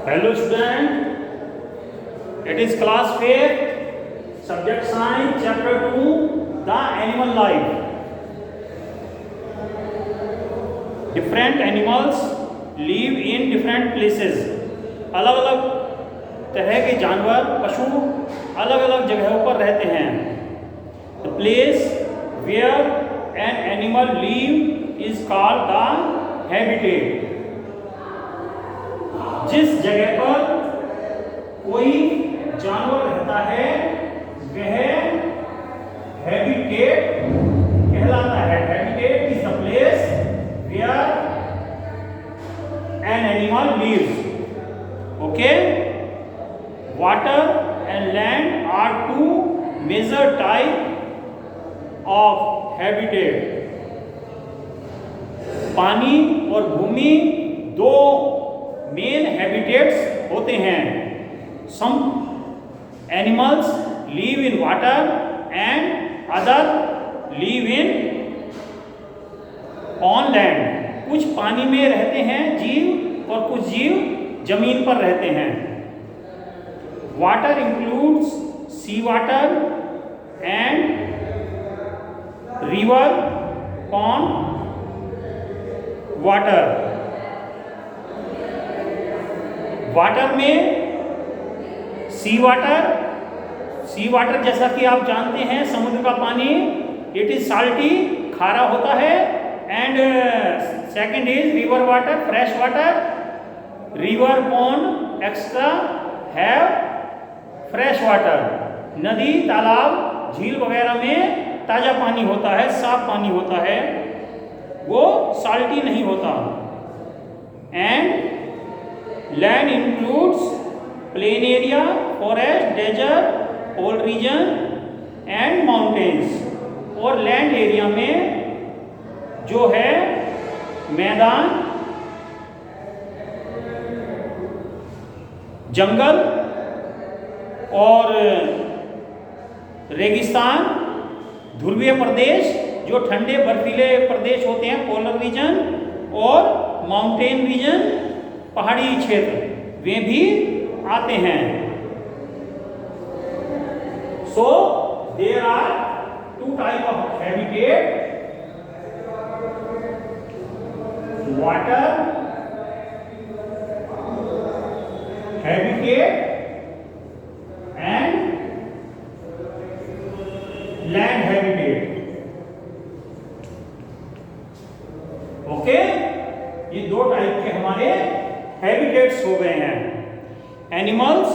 Hello student, it is class 5, subject science, chapter 2, the animal life. Different animals live in different places. अलग अलग तरह के जानवर, पशु अलग अलग जगहों पर रहते हैं. The place where an animal live is called the habitat. जिस जगह पर कोई जानवर रहता है वह हैबिटेट कहलाता है. Habitat is the place where an animal lives. Okay, water and land are two major type of habitat. पानी और भूमि दो मेन हैबिटेट्स होते हैं. Some animals live in water and other live in on land. कुछ पानी में रहते हैं जीव और कुछ जीव जमीन पर रहते हैं. Water includes sea water and river, pond water. Water में सी वाटर जैसा कि आप जानते हैं समुद्र का पानी, इट इज साल्टी, खारा होता है. And second is river water, fresh water. River, pond extra have fresh water. नदी, तालाब, झील वगैरह में ताजा पानी होता है, साफ पानी होता है, वो साल्टी नहीं होता. And land includes plain area, forest, desert, cold region and mountains. और लैंड एरिया में जो है मैदान, जंगल और रेगिस्तान, ध्रुवीय प्रदेश जो ठंडे बर्फीले प्रदेश होते हैं, पोलर रीजन, और माउंटेन रीजन, पहाड़ी क्षेत्र, वे भी आते हैं. So there are two type of habitat. Water habitat and land habitat. Okay, ये दो टाइप के हमारे हैबिटेट्स हो गए हैं. Animals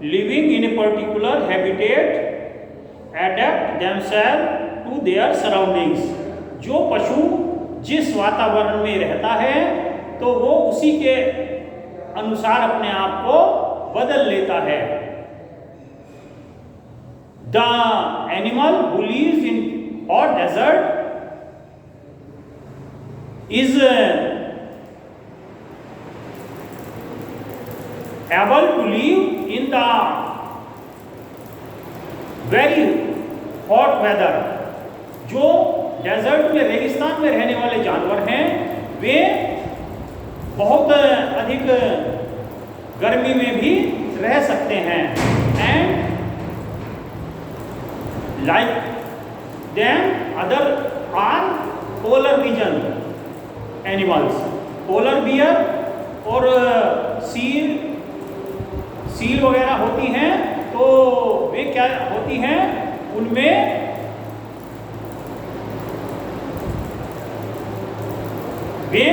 living in a particular habitat adapt themselves to their surroundings. जो पशु जिस वातावरण में रहता है तो वो उसी के अनुसार अपने आप को बदल लेता है. The animal who lives in hot desert is able to live in the very hot weather. जो डेजर्ट में, रेगिस्तान में रहने वाले जानवर हैं वे बहुत अधिक गर्मी में भी रह सकते हैं. And like them other are polar region animals. Polar bear और सील वगैरह होती हैं, तो वे क्या होती हैं, उनमें वे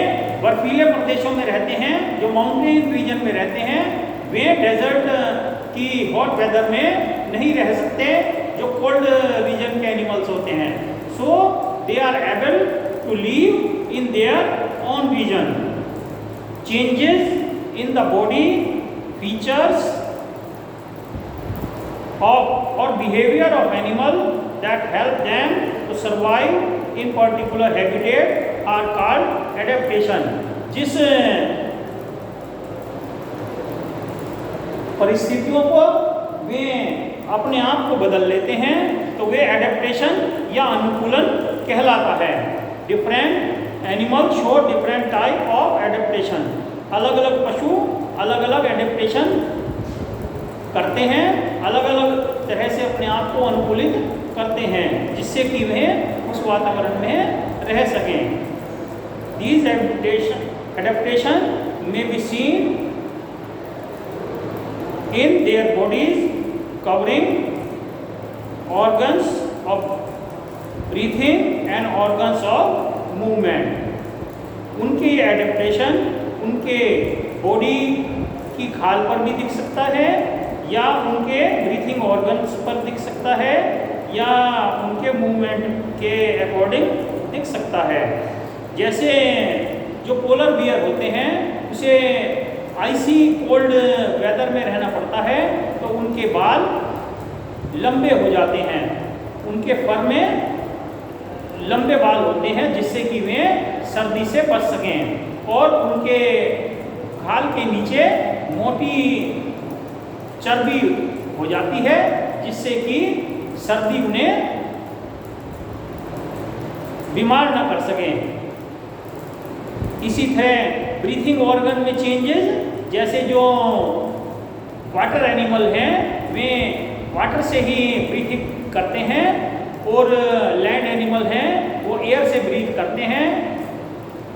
बर्फीले प्रदेशों में रहते हैं. जो माउंटेन रीजन में रहते हैं वे डेजर्ट की हॉट वेदर में नहीं रह सकते, जो कोल्ड रीजन के एनिमल्स होते हैं. So they are able to live in their own region. Changes in the body features of or behavior of animal that help them to survive in particular habitat are called adaptation. जिस परिस्थितियों को वे अपने आप को बदल लेते हैं तो वे एडेप्टेशन या अनुकूलन कहलाता है. Different animal show different type of adaptation. अलग अलग पशु अलग अलग एडेप्टेशन करते हैं, अलग अलग तरह से अपने आप को अनुकूलित करते हैं जिससे कि वे उस वातावरण में रह सकें। These adaptation may be seen in their bodies covering organs of breathing and organs of movement। उनकी एडेप्टेशन उनके बॉडी की खाल पर भी दिख सकता है, या उनके ब्रीथिंग ऑर्गन्स पर दिख सकता है, या उनके मूवमेंट के अकॉर्डिंग दिख सकता है। जैसे जो पोलर बियर होते हैं उसे आइसी कोल्ड वेदर में रहना पड़ता है तो उनके बाल लंबे हो जाते हैं, उनके फर में लंबे बाल होते हैं जिससे कि वे सर्दी से बच सकें, और उनके खाल के नीचे मोटी चर्बी हो जाती है जिससे कि सर्दी उन्हें बीमार न कर सकें। इसी तरह ब्रीथिंग ऑर्गन में चेंजेस, जैसे जो वाटर एनिमल हैं वे वाटर से ही ब्रीथिंग करते हैं, और लैंड एनिमल हैं वो एयर से ब्रीथ करते हैं।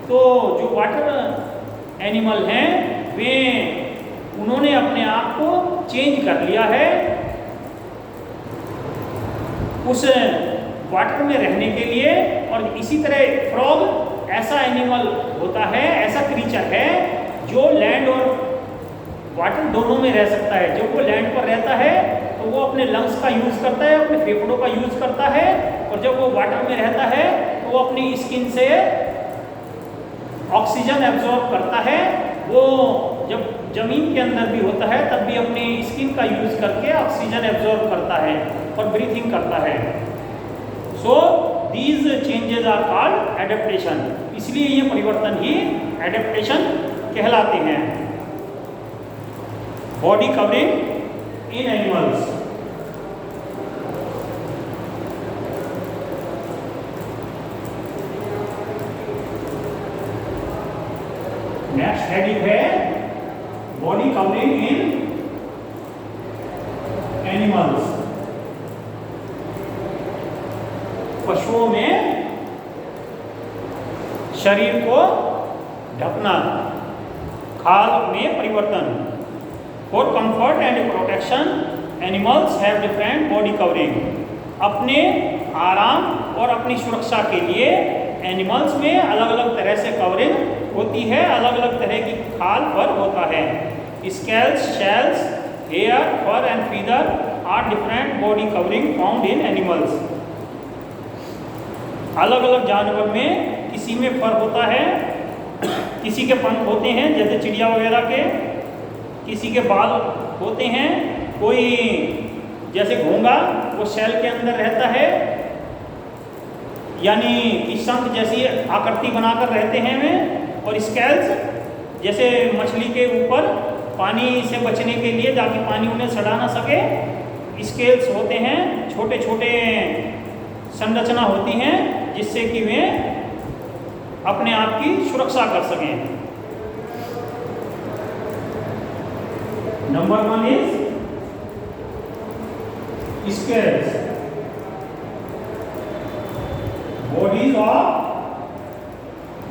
तो जो वाटर एनिमल हैं वे उन्होंने अपने आप को चेंज कर लिया है उस वाटर में रहने के लिए। और इसी तरह फ्रॉग ऐसा एनिमल होता है, ऐसा क्रीचर है जो लैंड और वाटर दोनों में रह सकता है। जब वो लैंड पर रहता है तो वो अपने लंग्स का यूज़ करता है, अपने फेफड़ों का यूज़ करता है, और जब वो वाटर में रहता है तो वो अपनी स्किन से ऑक्सीजन एब्जॉर्ब करता है। वो जब जमीन के अंदर भी होता है तब भी अपनी स्किन का यूज़ करके ऑक्सीजन एब्जॉर्ब करता है और ब्रीथिंग करता है। So these changes are called adaptation. इसलिए ये परिवर्तन ही एडेप्टेशन कहलाते हैं। Body covering in animals. Next heading है बॉडी कवरिंग इन एनिमल्स। पशुओं में शरीर को ढकना, खाल में परिवर्तन। For comfort and protection animals have different body covering. अपने आराम और अपनी सुरक्षा के लिए एनिमल्स में अलग अलग तरह से कवरिंग होती है, अलग अलग तरह की खाल पर होता है। Scales, shells, hair, fur and feather are different body covering found in animals. अलग अलग जानवर में किसी में फर होता है, किसी के पंख होते हैं जैसे चिड़िया वगैरह के, किसी के बाल होते हैं, कोई जैसे घोंगा वो शेल के अंदर रहता है, यानी कि शंख जैसी आकृति बनाकर रहते हैं वे। और स्केल्स जैसे मछली के ऊपर पानी से बचने के लिए ताकि पानी उन्हें सड़ा ना सके, स्केल्स होते हैं, छोटे छोटे संरचना होती हैं जिससे कि वे अपने आप की सुरक्षा कर सकें। Number 1 is scales. Bodies of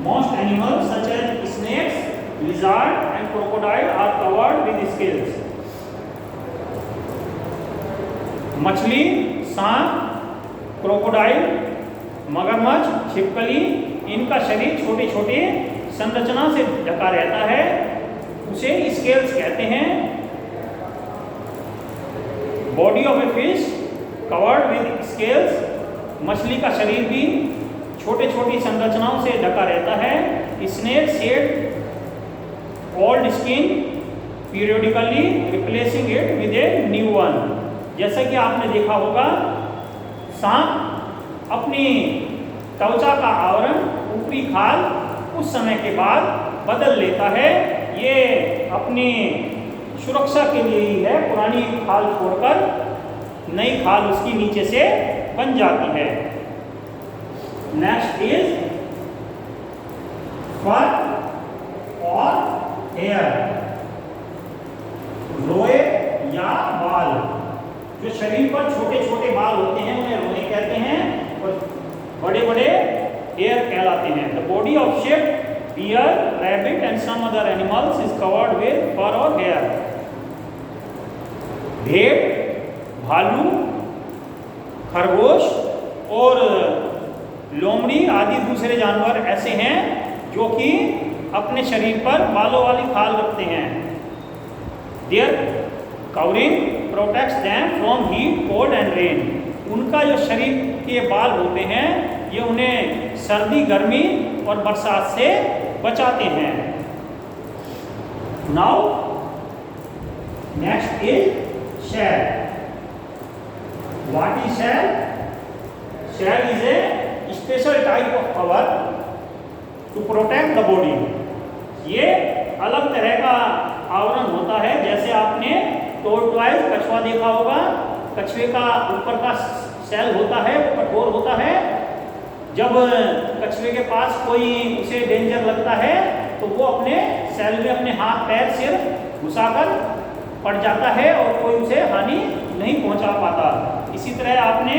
most animals such as snakes, lizard and crocodile are covered with scales. मछली, सांप, क्रोकोडाइल, मगरमच्छ, छिपकली, इनका शरीर छोटे छोटे संरचना से ढका रहता है, उसे स्केल्स कहते हैं। Body of a fish covered with scales. मछली का शरीर भी छोटे छोटी संरचनाओं से ढका रहता है। Snake shed old skin periodically replacing it with a new one. जैसा कि आपने देखा होगा, सांप अपनी त्वचा का आवरण, ऊपरी खाल कुछ समय के बाद बदल लेता है। ये अपनी सुरक्षा के लिए ही है, पुरानी खाल छोड़कर नई खाल उसकी नीचे से बन जाती है। नेक्स्ट इज फर और हेयर। रोए या बाल, जो शरीर पर छोटे छोटे बाल होते हैं उन्हें रोए कहते हैं, और बड़े बड़े हेयर कहलाते हैं। The body of sheep deer, rabbit and some other animals is covered with fur और हेयर। भेड़, भालू, खरगोश और लोमड़ी आदि दूसरे जानवर ऐसे हैं जो कि अपने शरीर पर बालों वाली खाल रखते हैं। Their covering protects them from heat, cold and rain. उनका जो शरीर के बाल होते हैं ये उन्हें सर्दी, गर्मी और बरसात से बचाते हैं। Now next is shell. What is shell? Shell is a special type of cover to protect the body. ये अलग तरह का आवरण होता है। जैसे आपने टोर्टवाइज कछुआ देखा होगा, कछुए का ऊपर का सेल होता है वो कठोर होता है। जब कछुए के पास कोई उसे डेंजर लगता है तो वो अपने सेल में अपने हाथ पैर सिर घुसाकर पड़ जाता है और कोई उसे हानि नहीं पहुंचा पाता। इसी तरह आपने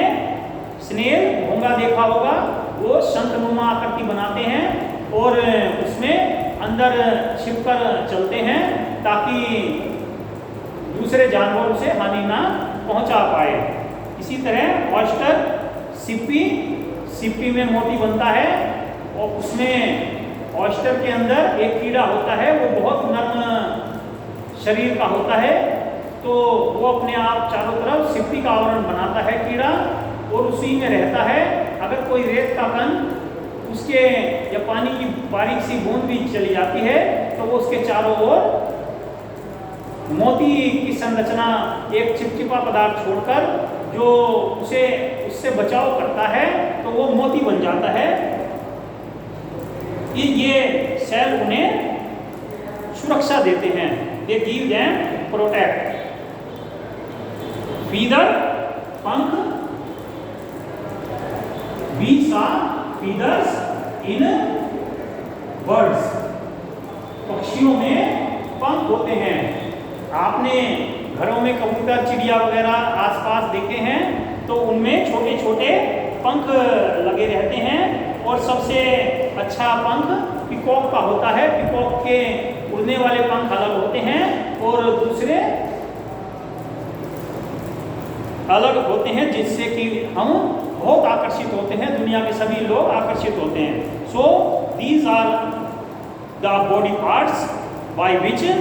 स्नेल, घोंगा देखा होगा, वो शंखनुमा आकृति बनाते हैं और उसमें अंदर छिपकर चलते हैं ताकि दूसरे जानवर उसे हानि ना पहुंचा पाए। इसी तरह ऑयस्टर, सिप्पी में मोती बनता है और उसमें ऑयस्टर के अंदर एक कीड़ा होता है, वो बहुत नर्म शरीर का होता है, तो वो अपने आप चारों तरफ सिप्पी का आवरण बनाता है कीड़ा और उसी में रहता है। अगर कोई रेत का कण उसके या पानी की बारीक सी बूंद भी चली जाती है तो वो उसके चारों ओर मोती की संरचना, एक चिपचिपा पदार्थ छोड़कर जो उससे बचाव करता है तो वो मोती बन जाता है। ये सेल उन्हें सुरक्षा देते हैं। They give them protect. Feather, पंख। We saw feathers in birds. पक्षियों में पंख होते हैं। आपने घरों में कबूतर, चिड़िया वगैरह आसपास देखे हैं तो उनमें छोटे छोटे पंख लगे रहते हैं और सबसे अच्छा पंख पिकॉक का होता है। पिकॉक के उड़ने वाले पंख अलग होते हैं और दूसरे अलग होते हैं जिससे कि हम बहुत आकर्षित होते हैं, दुनिया के सभी लोग आकर्षित होते हैं। So these are the body parts by which an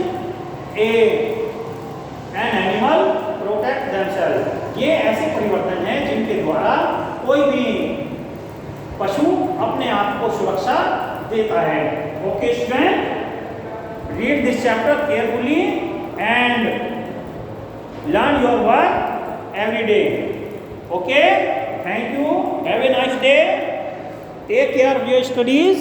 animal protect themself. ये ऐसे परिवर्तन हैं जिनके द्वारा कोई भी पशु अपने आप को सुरक्षा देता है। Okay student, read this chapter carefully and learn your work every day. Okay, thank you, have a nice day, take care of your studies.